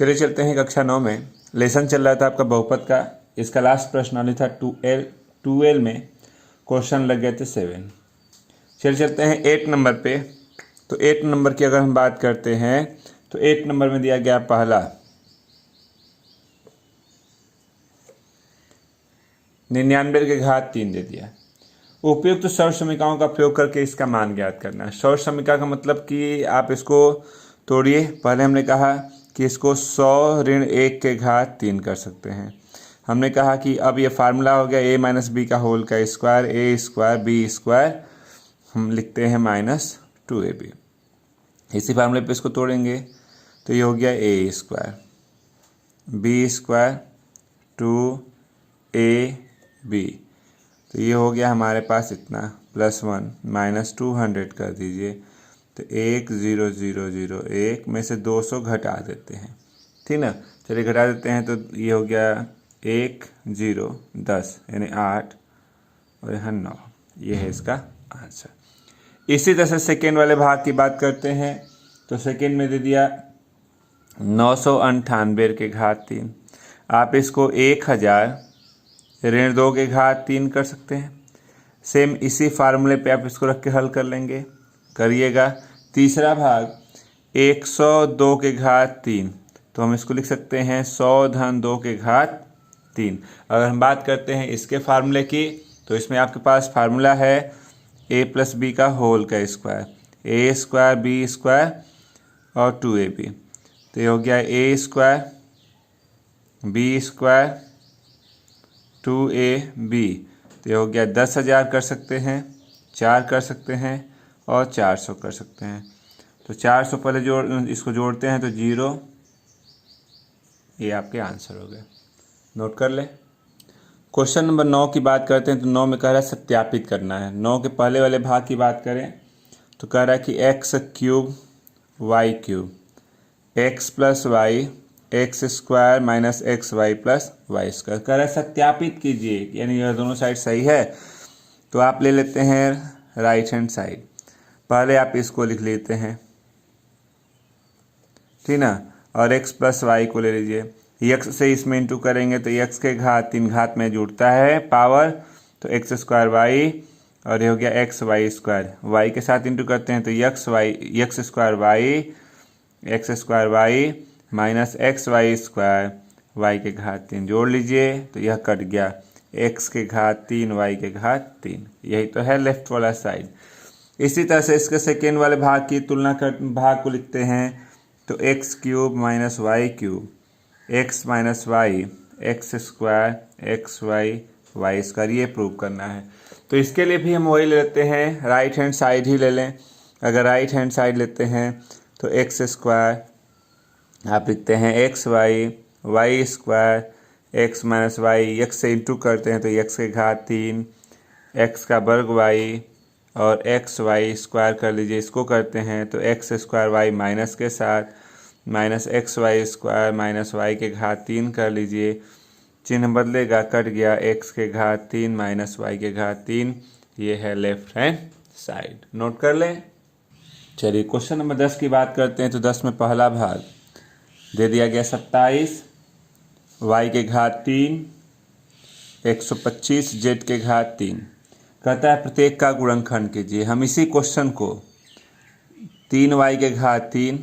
चलिए चलते हैं कक्षा 9 में। लेसन चल रहा था आपका बहुपद का। इसका लास्ट प्रश्न वाली था 2L में क्वेश्चन लग गए थे 7। चलिए चलते हैं 8 नंबर पे। तो 8 नंबर की अगर हम बात करते हैं तो 8 नंबर में दिया गया पहला 99 के घात 3 दे दिया। उपयुक्त सर्व समीकरणों का प्रयोग करके इसका मान ज्ञात करना है। सर्व समीकरण का मतलब कि आप इसको तोड़िए। पहले हमने कहा कि इसको 100 ऋण 1 के घात 3 कर सकते हैं। हमने कहा कि अब ये फार्मूला हो गया a - b का होल का square a square b square, हम लिखते हैं -2ab। इसी फार्मूले पे इसको तोड़ेंगे तो ये हो गया a square b square 2ab। तो ये हो गया हमारे पास इतना +1 -200 कर दीजिए। तो 1 0 0 0 1 में से 200 घटा देते हैं, ठीक ना। चलिए घटा देते हैं तो ये हो गया 1 0 10 यानी 8 और यहाँ 9। ये है इसका आंसर। इसी तरह से सेकेंड वाले भाग की बात करते हैं। तो सेकेंड में दे दिया 998 के घात 3। आप इसको 1000 ऋण 2 के घात 3 कर सकते हैं। सेम इसी फार्मूले पे आप इसको रख के हल कर लेंगे, करिएगा। तीसरा भाग 102 के घात 3, तो हम इसको लिख सकते हैं 100 धन 2 के घात 3। अगर हम बात करते हैं इसके फार्मूले की तो इसमें आपके पास फार्मूला है a + b का होल का square a square b square और 2ab। तो ये हो गया a square b square 2ab। तो ये हो गया 10,000 कर सकते हैं, 4 कर सकते हैं और 400 कर सकते हैं। तो 400 पहले इसको जोड़ते हैं तो 0। ये आपके आंसर हो गए, नोट कर ले। क्वेश्चन नंबर 9 की बात करते हैं। तो 9 में कह रहा है सत्यापित करना है। 9 के पहले वाले भाग की बात करें तो कह रहा है कि x³ y³ x + y x square -xy + y square. कह रहा है सत्यापित कीजिए, यानी यह दोनों साइड सही है। तो आप ले लेते हैं राइट हैंड साइड। पहले आप इसको लिख लेते हैं, ठीक ना, और x + y को ले लीजिए। x से इसमें इंटू करेंगे तो x के घात 3 घात में जुड़ता है पावर, तो x स्क्वायर y और ये हो गया x y स्क्वायर। y के साथ इंटू करते हैं तो x square y minus xy square y के घात 3 जोड़ लीजिए तो यह कट गया x के घात 3 y के घात 3। यही तो है लेफ्ट वाला साइड। इसी तरह से इसके सेकेंड वाले भाग की तुलना कर भाग को लिखते हैं तो x³ - y³ x - y x square xy y square, ये प्रूव करना है। तो इसके लिए भी हम वही लेते हैं, राइट हैंड साइड ही ले लें। अगर राइट हैंड साइड लेते हैं तो x स्क्वायर आप लिखते हैं xy y square x - y x से इंटू करते हैं तो x के घात 3 x का वर्ग y और xy स्क्वायर कर लीजिए। इसको करते हैं तो x स्क्वायर y माइनस के साथ -xy स्क्वायर -y के घात 3 कर लीजिए। चिन्ह बदलेगा, कट गया x के घात 3 -y के घात 3। ये है लेफ्ट हैंड साइड, नोट कर लें। चलिए क्वेश्चन नंबर 10 की बात करते हैं। तो 10 में पहला भाग दे दिया गया 27 y के घात 3 125 z के घात 3। कहता है प्रत्येक का गुणनखंड कीजिए। हम इसी क्वेश्चन को 3y के घात 3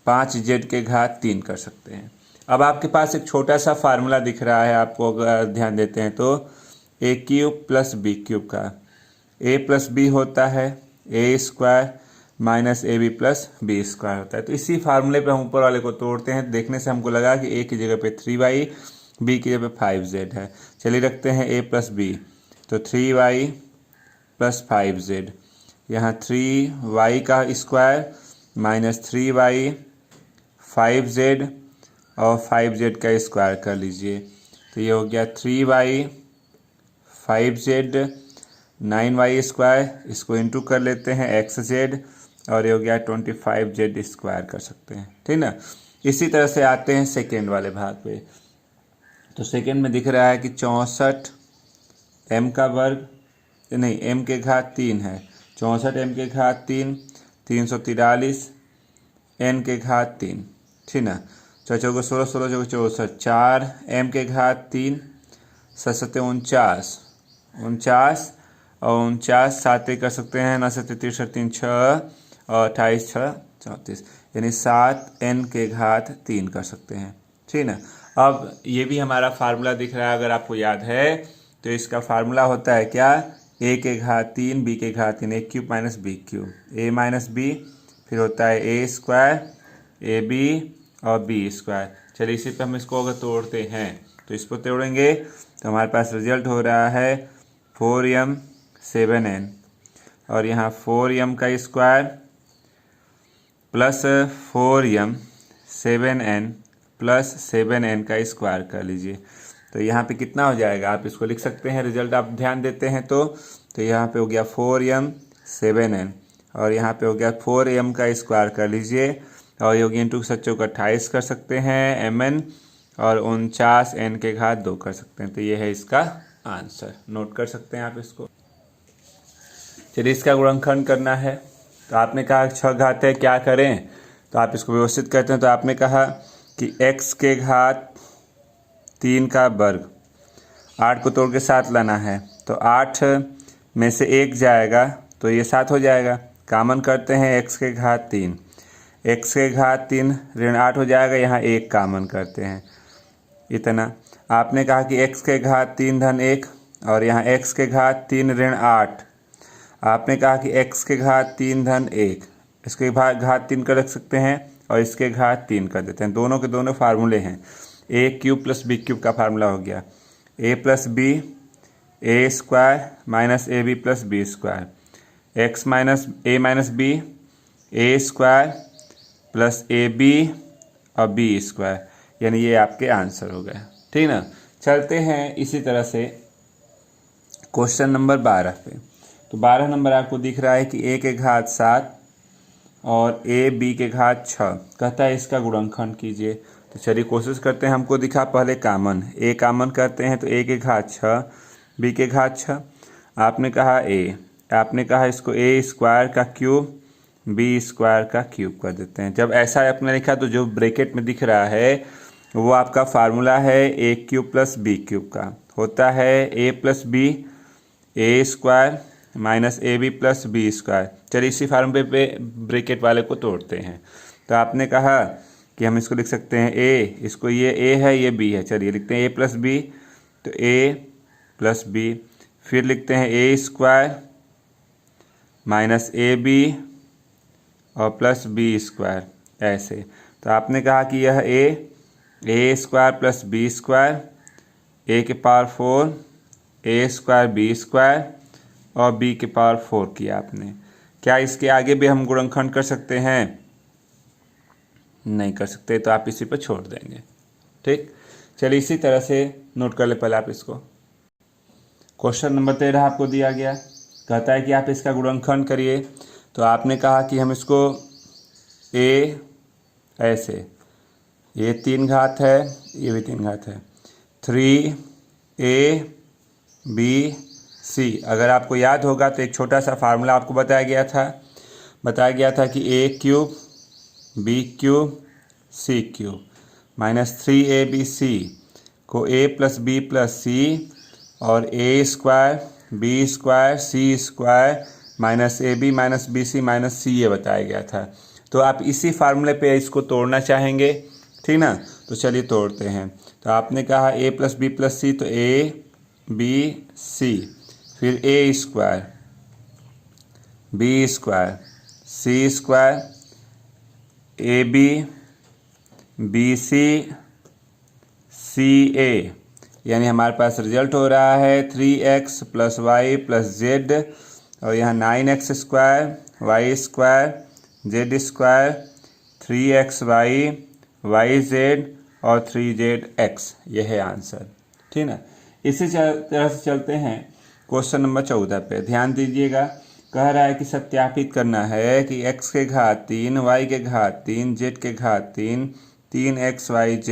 5 z के घात 3 कर सकते हैं। अब आपके पास एक छोटा सा फार्मूला दिख रहा है, आपको अगर ध्यान देते हैं तो a³ + b³ का a + b होता है a square -ab + b square होता है। तो इसी फार्मूले पे हम ऊपर वाले को तोड़ते हैं। देखने से हमको लगा कि a की जगह पे 3y b की जगह पे 5z है। चलिए रखते हैं a + b, तो 3y + 5z। यहाँ 3y का स्क्वायर -3y 5z और 5z का स्क्वायर कर लीजिए। तो ये हो गया 3y 5z 9y स्क्वायर। इसको इंटू कर लेते हैं xz और ये हो गया 25z स्क्वायर कर सकते हैं, ठीक ना। इसी तरह से आते हैं सेकेंड वाले भाग पे। तो सेकेंड में दिख रहा है कि 64 m का वर्ग नहीं m के घात 3 है। 64 m के घात 3 343 n के घात 3, ठीक ना। चौको 16, 16 चौको 64, 4 m के घात 3, 7 7 49, 49 और 49 7 कर सकते हैं, 9 7 63 3 6 और 28 6 34, यानी 7 n के घात 3 कर सकते हैं। ठीक ना। अब ये भी हमारा फार्मूला दिख रहा है, अगर आपको याद है तो इसका फार्मूला होता है क्या, a के घात 3 b के घात 3, a cube minus B cube, a minus B, फिर होता है a स्क्वायर ए बी और बी स्क्वायर। चलिए इसी पे हम इसको अगर तोड़ते हैं तो इसको तोड़ेंगे तो हमारे पास रिजल्ट हो रहा है 4m 7n और यहाँ 4m का square plus 4m 7n plus 7n का स्क्वायर कर लीजिए। तो यहाँ पे कितना हो जाएगा, आप इसको लिख सकते हैं, रिजल्ट आप ध्यान देते हैं तो यहाँ पे हो गया 4m 7n और यहाँ पे हो गया 4m का स्क्वायर कर लीजिए और योगी इंटू 7 का 28 कर सकते हैं mn और 49n के घात 2 कर सकते हैं। तो ये है इसका आंसर, नोट कर सकते हैं आप इसको। चलिए इसका गुणनखंड करना है। तो आपने कहा 6 घात है, क्या करें, तो आप इसको व्यवस्थित करते हैं। तो आपने कहा कि x के घात 3 का वर्ग, 8 को तोड़ के 7 लाना है, तो 8 में से 1 जाएगा तो ये 7 हो जाएगा। कॉमन करते हैं x के घात 3, x के घात 3 ऋण 8 हो जाएगा, यहाँ 1 कॉमन करते हैं, इतना। आपने कहा कि x के घात 3 धन 1 और यहाँ x के घात 3 ऋण 8, आपने कहा कि x के घात 3 धन 1, इसके घात 3 कर रख सकते हैं और इसके घात 3 कर देते हैं। दोनों के दोनों फार्मूले हैं, a cube plus B cube का फार्मूला हो गया a plus B A square minus A B plus B square, X minus A minus B A square plus A B और बी स्क्वायर, यानी ये आपके आंसर हो गए। ठीक ना। चलते हैं इसी तरह से क्वेश्चन नंबर 12 पे। तो 12 नंबर आपको दिख रहा है कि a के घात 7 और a b के घात 6, कहता है इसका गुणनखंड कीजिए। तो चलिए कोशिश करते हैं, हमको दिखा पहले कॉमन, a कॉमन करते हैं तो a के घात 6 b के घात 6, आपने कहा a, आपने कहा इसको a स्क्वायर का क्यूब b स्क्वायर का क्यूब कर देते हैं। जब ऐसा आपने लिखा तो जो ब्रैकेट में दिख रहा है वो आपका फार्मूला है a cube plus b cube का, होता है a plus B A square minus A B plus B square. चलिए इसी फार्मूले पे ब्रैकेट वाले को तोड़ते हैं। तो आपने कहा कि हम इसको लिख सकते हैं a, इसको ये a है ये b है, चलिए लिखते हैं a प्लस बी, तो a प्लस बी, फिर लिखते हैं a square minus A B और प्लस बी स्क्वायर, ऐसे। तो आपने कहा कि यह a square plus B square, a के power 4 a square B square और b के पावर 4 किया आपने। क्या इसके आगे भी हम गुणनखंड कर सकते हैं? नहीं कर सकते, तो आप इसी पर छोड़ देंगे। ठीक, चलिए इसी तरह से नोट कर ले पहले आप इसको। क्वेश्चन नंबर 13 आपको दिया गया, कहता है कि आप इसका गुणनखंड करिए। तो आपने कहा कि हम इसको a ऐसे, ये 3 घात है, ये भी 3 घात है, 3a b c। अगर आपको याद होगा तो एक छोटा सा फार्मूला आपको बताया गया था कि a cube b cube c cube minus 3abc को a plus B plus c और a square b square c square minus A b minus b c minus c, ये बताया गया था। तो आप इसी फार्मूले पे इसको तोड़ना चाहेंगे, ठीक ना। तो चलिए तोड़ते हैं। तो आपने कहा a plus B plus c, तो a b c, फिर a square b square c square A b b c c a, यानी हमारे पास रिजल्ट हो रहा है 3x plus Y plus Z और यहाँ 9x square Y square Z square 3xy Y Z और 3zx, ये है आंसर। ठीक ना। इसी तरह से चलते हैं क्वेश्चन नंबर 14 पे। ध्यान दीजिएगा, कह रहा है कि सत्यापित करना है कि x के घात 3 y के घात 3 z के घात 3 3xyz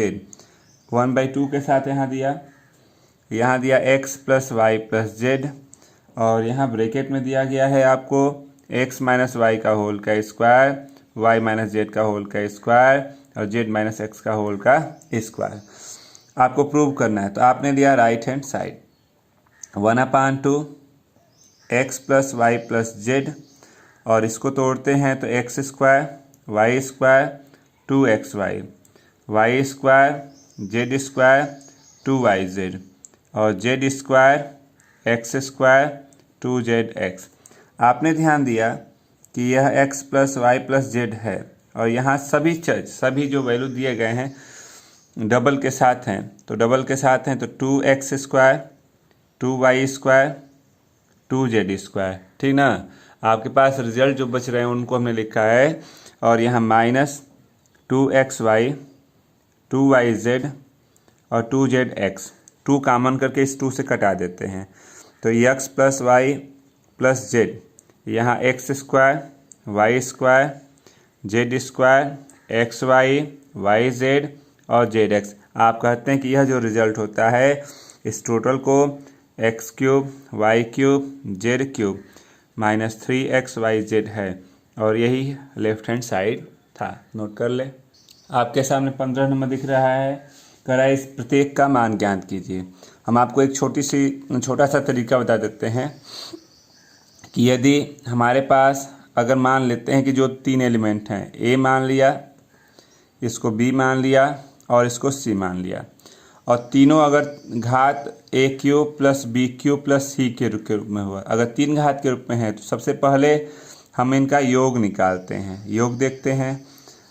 1/2 के साथ यहाँ दिया x plus Y plus Z और यहाँ ब्रैकेट में दिया गया है आपको x माइनस वाई का होल का स्क्वायर y माइनस जेड का होल का स्क्वायर और z माइनस एक्स का होल का स्क्वायर। आपको प्रूव करना है, तो आपने लिया right hand side 1/2 X plus Y plus Z, और इसको तोड़ते हैं तो X square Y square 2xy, Y square Z square 2yz, और Z square x square 2zx। आपने ध्यान दिया कि यह x plus Y plus Z है, और यहाँ सभी जो वैल्यू दिए गए हैं डबल के साथ हैं, तो डबल के साथ हैं तो 2x square 2y square 2z square, ठीक ना। आपके पास रिजल्ट जो बच रहे हैं उनको हमने लिखा है, और यहाँ माइनस 2xy 2yz और 2zx, 2 कॉमन करके इस 2 से कटा देते हैं, तो x plus Y plus z, यहाँ x square Y square Z square x y Z और जेड एक्स। आप कहते हैं कि यह जो रिजल्ट होता है इस टोटल को X cube Y cube Z cube minus 3xyz है, और यही लेफ्ट हैंड साइड था। नोट कर ले। आपके सामने 15 नंबर दिख रहा है, करा इस प्रत्येक का मान ज्ञात कीजिए। हम आपको एक छोटा सा तरीका बता देते हैं कि यदि हमारे पास अगर मान लेते हैं कि जो 3 एलिमेंट हैं, ए मान लिया, इसको बी मान लिया और इसको सी मान लिया, और तीनों अगर घात a cube plus B cube plus c के रूप में हुआ, अगर 3 घात के रूप में है तो सबसे पहले हम इनका योग निकालते हैं, योग देखते हैं।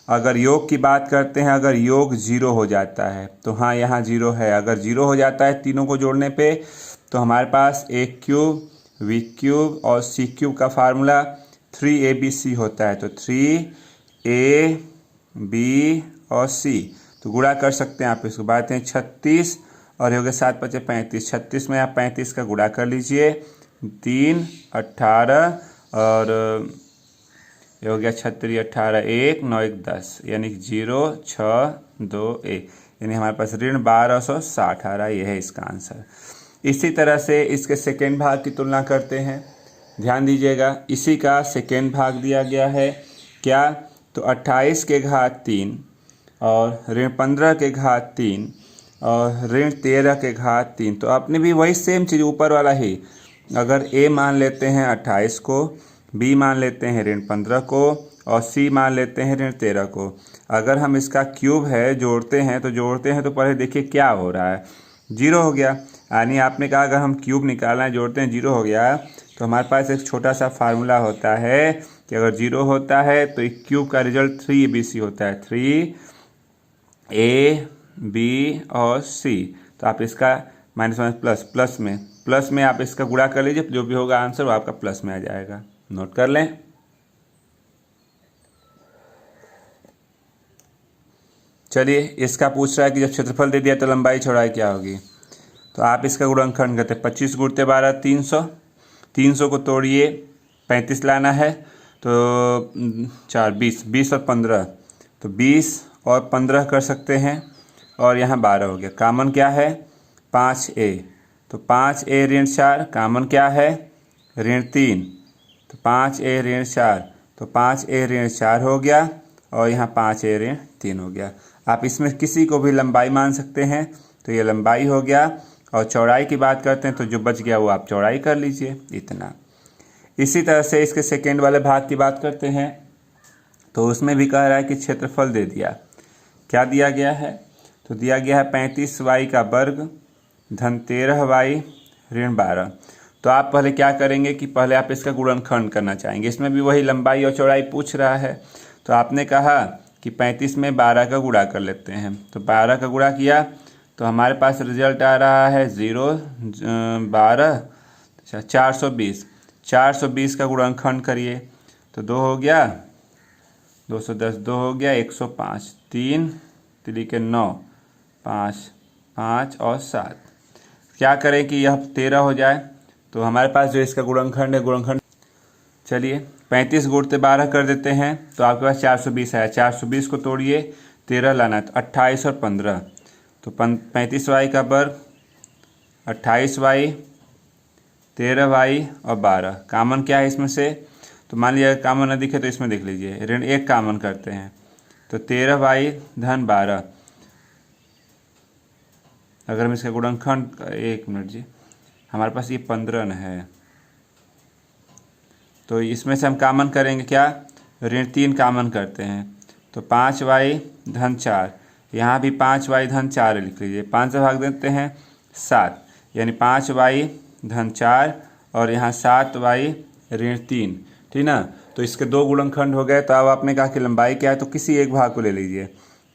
अगर योग की बात करते हैं, अगर योग 0 हो जाता है तो हाँ यहाँ 0 है, अगर 0 हो जाता है तीनों को जोड़ने पे तो हमारे पास ए क्यूब वी क्यूब और सी क्यूब का फार्मूला 3abc होता है, तो 3ab और c, तो गुणा कर सकते हैं आप इसको। बात है 36 और हो गया 7 × 5 = 35, 36 में आप 35 का गुणा कर लीजिए, 3 18 और ये हो गया 36 18 1 9 1 10, यानी 0 6 2 1, यानी हमारे पास ऋण 1260 आ रहा है। यह है इसका आंसर। इसी तरह से इसके सेकेंड भाग की तुलना करते हैं, ध्यान दीजिएगा। इसी का सेकेंड भाग दिया गया है क्या, तो 28 के घात 3 और ऋण 15 के घात 3 और ऋण 13 के घात 3, तो आपने भी वही सेम चीज़ ऊपर वाला ही, अगर a मान लेते हैं 28 को, b मान लेते हैं ऋण 15 को और c मान लेते हैं ऋण 13 को। अगर हम इसका क्यूब है जोड़ते हैं तो पहले देखिए क्या हो रहा है, 0 हो गया। यानी आपने कहा अगर हम क्यूब निकालना है जोड़ते हैं 0 हो गया, तो हमारे पास एक छोटा सा फार्मूला होता है कि अगर 0 होता है तो एक क्यूब का रिजल्ट 3abc होता है, 3ab और c। तो आप इसका माइनस प्लस में आप इसका गुणा कर लीजिए, जो भी होगा आंसर वो आपका प्लस में आ जाएगा। नोट कर लें। चलिए, इसका पूछ रहा है कि जब क्षेत्रफल दे दिया तो लंबाई चौड़ाई क्या होगी, तो आप इसका गुणनखंड करते हैं। 25 × 12 300, 300 को तोड़िए 35 लाना है, तो 4 20, 20 और 15, तो 20 और 15 कर सकते हैं, और यहाँ 12 हो गया। कामन क्या है 5a, तो 5a ऋण 4, कामन क्या है ऋण 3, तो 5a ऋण 4, तो 5a ऋण 4 हो गया, और यहाँ 5a ऋण 3 हो गया। आप इसमें किसी को भी लंबाई मान सकते हैं, तो ये लंबाई हो गया। और चौड़ाई की बात करते हैं तो जो बच गया वो आप चौड़ाई कर लीजिए, इतना। इसी तरह से इसके सेकेंड वाले भाग की बात करते हैं, तो उसमें भी कह रहा है कि क्षेत्रफल दे दिया, क्या दिया गया है, तो दिया गया है 35y का वर्ग धन 13y ऋण 12। तो आप पहले क्या करेंगे कि पहले आप इसका गुणनखंड करना चाहेंगे। इसमें भी वही लंबाई और चौड़ाई पूछ रहा है, तो आपने कहा कि 35 में 12 का गुणा कर लेते हैं, तो 12 का गुणा किया तो हमारे पास रिजल्ट आ रहा है 0 12 420, 420 का गुणनखंड करिए तो 2 हो गया, 210 2 हो गया, 105, 3 3 के 9, 5 5 और 7। क्या करें कि यह 13 हो जाए, तो हमारे पास जो इसका गुणनखंड है गुणनखंड, चलिए 35 गुणते 12 कर देते हैं, तो आपके पास 420 आया। 420 को तोड़िए 13 लाना है, तो 28 और 15, तो 35y का वर्ग 28y 13y और 12। कामन क्या है इसमें से, तो मान लिया कामन न दिखे तो इसमें देख लीजिए, ऋण 1 कामन करते हैं तो 13y धन 12। अगर हम इसका गुणनखंड, एक मिनट जी, हमारे पास ये 15 है, तो इसमें से हम कामन करेंगे क्या, ऋण 3 कामन करते हैं, तो 5y धन 4, यहाँ भी 5y धन 4 लिख लीजिए, 5 से भाग देते हैं 7, यानी 5y धन 4 और यहाँ 7y ऋण 3, ठीक ना। तो इसके दो गुणनखंड हो गए। तो अब आपने कहा कि लंबाई क्या है, तो किसी एक भाग को ले लीजिए।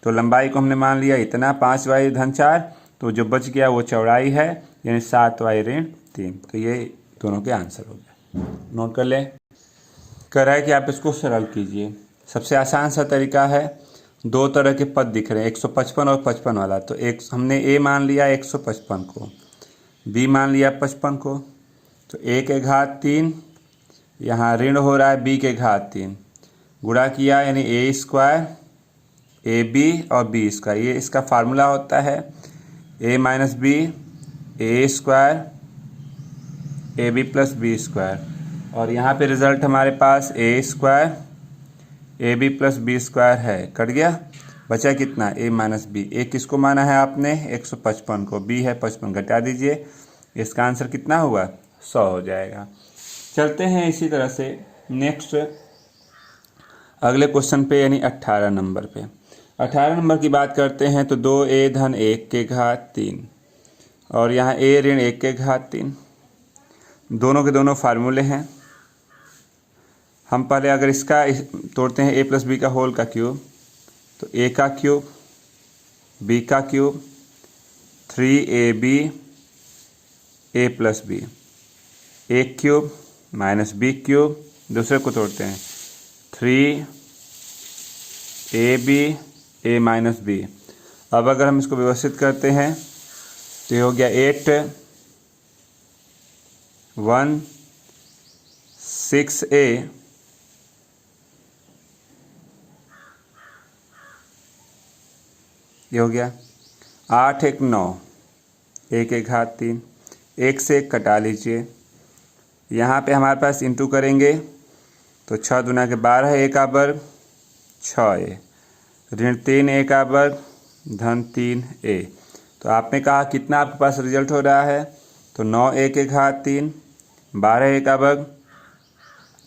तो लंबाई को हमने मान लिया इतना 5y धन 4, तो जो बच गया वो चौड़ाई है, यानी 7y ऋण 3। तो ये दोनों के आंसर हो गए। नोट कर लें। कह रहा है कि आप इसको सरल कीजिए। सबसे आसान सा तरीका है, दो तरह के पद दिख रहे हैं, 155 और 55 वाला। तो एक हमने a मान लिया 155 को, b मान लिया 55 को, तो a के घात 3, यहाँ ऋण हो रहा है b के घात 3, गुणा किया यानी a स्क्वायर ab और b स्क्वायर। ये इसका फार्मूला होता है a minus B A square A B plus B square. और यहाँ पे रिजल्ट हमारे पास a square A B plus B square है, कट गया, बचा कितना a माइनस बी। ए किसको माना है आपने, 155 को, b है 55, घटा दीजिए, इसका आंसर कितना हुआ, 100 हो जाएगा। चलते हैं इसी तरह से नेक्स्ट अगले क्वेश्चन पे, यानी 18 नंबर पे। 18 नंबर की बात करते हैं। तो 2a धन 1 के घात 3 और यहाँ a ऋण 1 के घात 3, दोनों के दोनों फार्मूले हैं। हम पहले अगर इसका तोड़ते हैं a प्लस बी का होल का क्यूब, तो a का क्यूब b का cube 3ab a plus B, एक क्यूब माइनस बी क्यूब, दूसरे को तोड़ते हैं 3ab a माइनस बी। अब अगर हम इसको व्यवस्थित करते हैं तो ये हो गया 8 1 6a ये हो गया 8 1 9 a के घात 3, 1 से 1 कटा लीजिए, यहाँ पे हमारे पास इंटू करेंगे तो 6 दूना के 12 a का वर्ग 6a ऋण 3a का वर्ग धन 3a। तो आपने कहा कितना आपके पास रिजल्ट हो रहा है, तो 9a के घात 3 12a का वर्ग,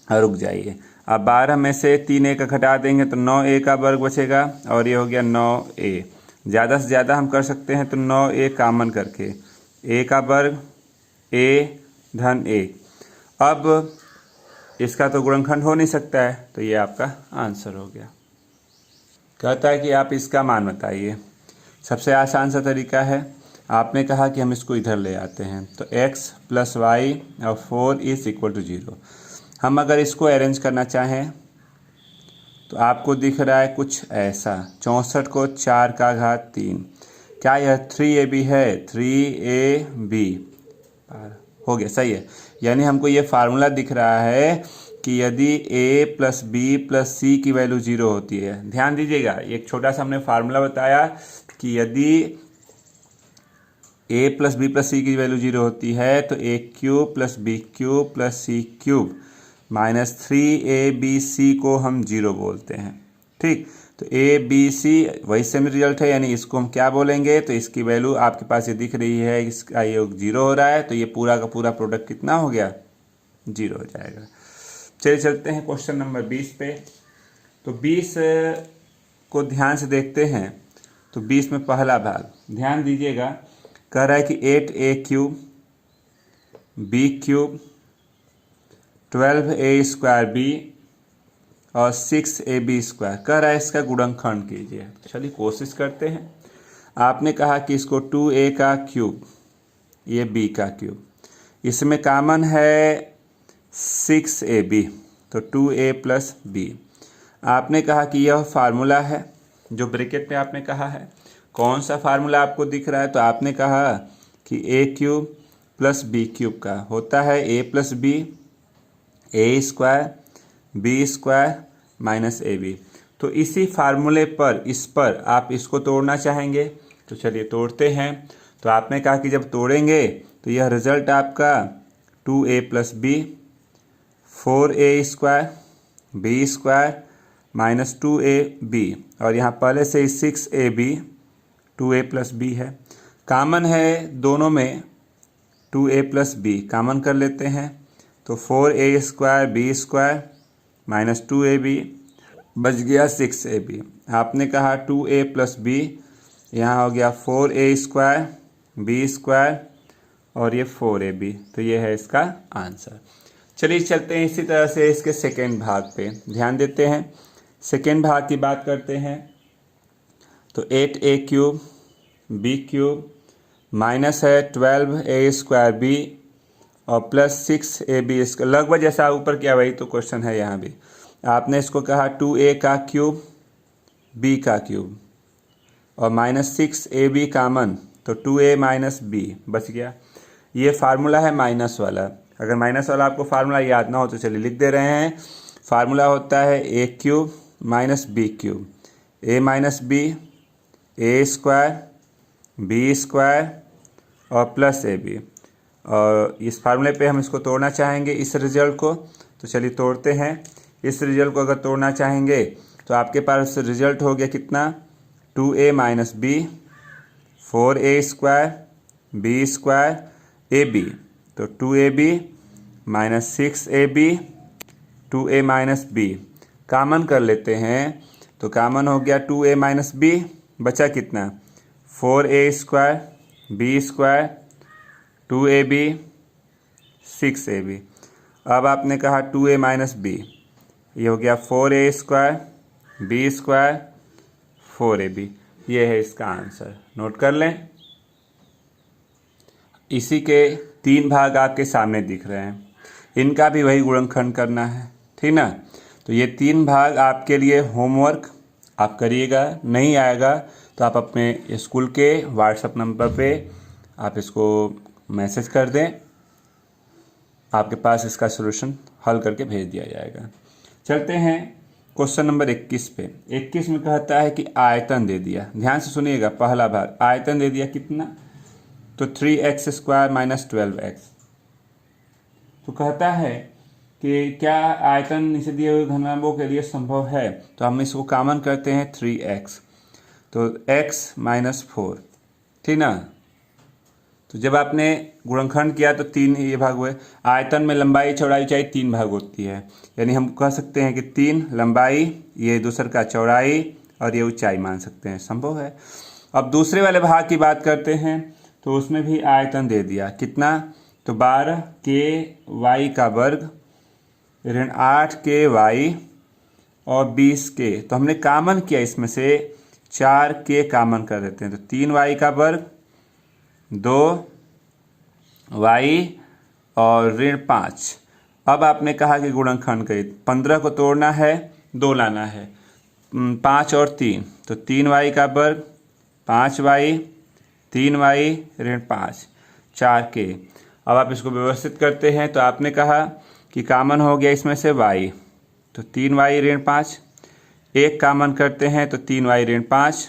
रुक जाइए, अब 12 में से 3a का घटा देंगे तो 9a का वर्ग बचेगा और ये हो गया 9a। ज़्यादा से ज़्यादा हम कर सकते हैं तो 9a कामन करके, a का वर्ग a धन a। अब इसका तो गुणनखंड हो नहीं सकता है, तो ये आपका आंसर हो गया। कहता है कि आप इसका मान बताइए। सबसे आसान सा तरीका है, आपने कहा कि हम इसको इधर ले आते हैं, तो x प्लस वाई और 4 इज इक्वल टू 0। हम अगर इसको अरेंज करना चाहें तो आपको दिख रहा है कुछ ऐसा, 64 को 4 का घात 3, क्या यह 3ab है, 3ab हो गया, सही है। यानी हमको ये फार्मूला दिख रहा है कि यदि a plus B plus C की वैल्यू 0 होती है, ध्यान दीजिएगा, एक छोटा सा हमने फार्मूला बताया कि यदि a plus B plus C की वैल्यू 0 होती है तो a cube plus B cube plus C cube minus 3abc को हम 0 बोलते हैं, ठीक। तो abc वही सेम रिजल्ट है, यानी इसको हम क्या बोलेंगे, तो इसकी वैल्यू आपके पास ये दिख रही है, इसका योग 0 हो रहा है, तो ये पूरा का पूरा प्रोडक्ट कितना हो गया, 0 हो जाएगा। चलिए चलते हैं क्वेश्चन नंबर 20 पे। तो 20 को ध्यान से देखते हैं। तो 20 में पहला भाग ध्यान दीजिएगा, कह रहा है कि 8a cube b cube 12a square b और 6ab स्क्वायर, कह रहा है इसका गुणनखंड कीजिए। चलिए कोशिश करते हैं। आपने कहा कि इसको 2a का क्यूब, ये b का क्यूब, इसमें कामन है 6ab, तो 2a प्लस b। आपने कहा कि यह फार्मूला है जो ब्रैकेट में आपने कहा है, कौन सा फार्मूला आपको दिख रहा है, तो आपने कहा कि a cube plus b cube का होता है a plus b a square b square minus ab। तो इसी फार्मूले पर, इस पर आप इसको तोड़ना चाहेंगे, तो चलिए तोड़ते हैं। तो आपने कहा कि जब तोड़ेंगे तो यह रिजल्ट आपका 2a plus b 4a square b square minus 2ab, और यहाँ पहले से ही 6ab 2a प्लस b है। कॉमन है दोनों में 2a प्लस b, कॉमन कर लेते हैं तो 4a square b square minus 2ab बच गया 6ab। आपने कहा 2a प्लस b, यहाँ हो गया 4a स्क्वायर b स्क्वायर और ये 4ab, तो ये है इसका आंसर। चलिए चलते हैं इसी तरह से इसके सेकेंड भाग पे ध्यान देते हैं। सेकेंड भाग की बात करते हैं तो 8a cube b cube minus है 12a स्क्वायर b और प्लस 6ab स्क्वायर, लगभग जैसा ऊपर किया वही तो क्वेश्चन है यहाँ भी। आपने इसको कहा 2a का क्यूब b का क्यूब और माइनस 6ab कॉमन, तो 2a माइनस b बच गया। ये फार्मूला है माइनस वाला, अगर माइनस वाला आपको फार्मूला याद ना हो तो चलिए लिख दे रहे हैं। फार्मूला होता है a cube minus b cube, a minus b a square b square और प्लस ab, और इस फार्मूले पे हम इसको तोड़ना चाहेंगे इस रिजल्ट को, तो चलिए तोड़ते हैं। इस रिजल्ट को अगर तोड़ना चाहेंगे तो आपके पास रिजल्ट हो गया कितना, 2a minus b 4a square b square ab, तो 2ab minus 6ab 2a minus b, common कर लेते हैं तो कॉमन हो गया 2a माइनस b, बचा कितना 4a square b square 2ab 6ab। अब आपने कहा 2a माइनस b, ये हो गया 4a square b square 4ab, ये है इसका आंसर। नोट कर लें। इसी के 3 भाग आपके सामने दिख रहे हैं, इनका भी वही गुणनखंड करना है, ठीक ना। तो ये 3 भाग आपके लिए होमवर्क आप करिएगा, नहीं आएगा तो आप अपने स्कूल के व्हाट्सएप नंबर पे आप इसको मैसेज कर दें, आपके पास इसका सलूशन हल करके भेज दिया जाएगा। चलते हैं क्वेश्चन नंबर 21 पे। 21 में कहता है कि आयतन दे दिया, ध्यान से सुनिएगा, पहला भाग आयतन दे दिया कितना, तो 3x स्क्वायर माइनस 12x। तो कहता है कि क्या आयतन नीचे दिए हुए घनाभों के लिए संभव है, तो हम इसको कॉमन करते हैं 3x, तो x माइनस 4, ठीक ना। तो जब आपने गुणनखंड किया तो 3 ये भाग हुए। आयतन में लंबाई चौड़ाई ऊंचाई 3 भाग होती है, यानी हम कह सकते हैं कि 3 लंबाई, ये दूसर का चौड़ाई और ये ऊंचाई मान सकते हैं, संभव है। अब दूसरे वाले भाग की बात करते हैं तो उसमें भी आयतन दे दिया कितना, तो 12k y का वर्ग ऋण 8k y और 20k, तो हमने कॉमन किया इसमें से 4k कॉमन कर देते हैं, तो 3y का वर्ग 2y और ऋण 5। अब आपने कहा कि गुणनखंड करिए, 15 को तोड़ना है 2 लाना है, 5 और 3, तो 3y का वर्ग 5y 3y ऋण 5 4k। अब आप इसको व्यवस्थित करते हैं तो आपने कहा कि कॉमन हो गया इसमें से y, तो 3y ऋण 5, एक कॉमन करते हैं तो 3y ऋण 5,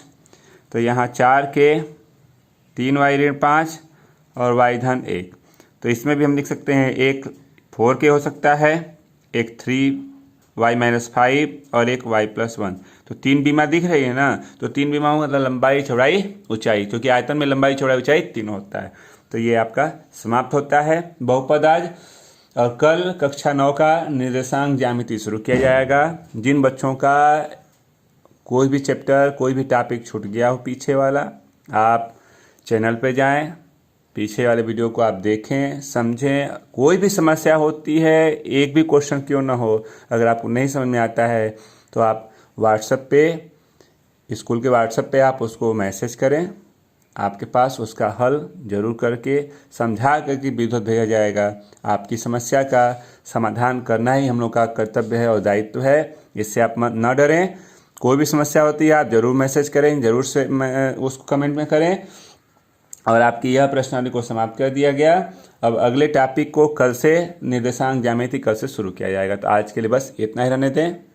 तो यहाँ 4k 3y ऋण 5 और y धन 1, तो इसमें भी हम लिख सकते हैं एक 4k हो सकता है, एक 3y माइनस 5 और एक y प्लस 1, तो 3 बीमा दिख रही है ना, तो 3 बीमा मतलब लंबाई चौड़ाई ऊंचाई, क्योंकि आयतन में लंबाई चौड़ाई ऊंचाई 3 होता है। तो ये आपका समाप्त होता है बहुपद आज, और कल कक्षा 9 का निर्देशांक ज्यामिति शुरू किया जाएगा। जिन बच्चों का कोई भी चैप्टर कोई भी टॉपिक छूट गया हो पीछे वाला, आप चैनल पे जाएं, पीछे वाले वीडियो को आप देखें समझें। कोई भी समस्या होती है, एक भी क्वेश्चन क्यों ना हो, अगर आपको नहीं समझ में आता है तो आप व्हाट्सएप पे, स्कूल के व्हाट्सएप पे आप उसको मैसेज करें, आपके पास उसका हल जरूर करके समझा करके विद्युत भेजा जाएगा। आपकी समस्या का समाधान करना ही हम लोग का कर्तव्य है और दायित्व है, इससे आप न डरें। कोई भी समस्या होती है आप जरूर मैसेज करें, जरूर से उसको कमेंट में करें। और आपकी यह प्रश्नावली को समाप्त कर दिया गया। अब अगले टॉपिक को कल से निर्देशांक ज्यामिति कल से शुरू किया जाएगा। तो आज के लिए बस इतना ही रहने दें।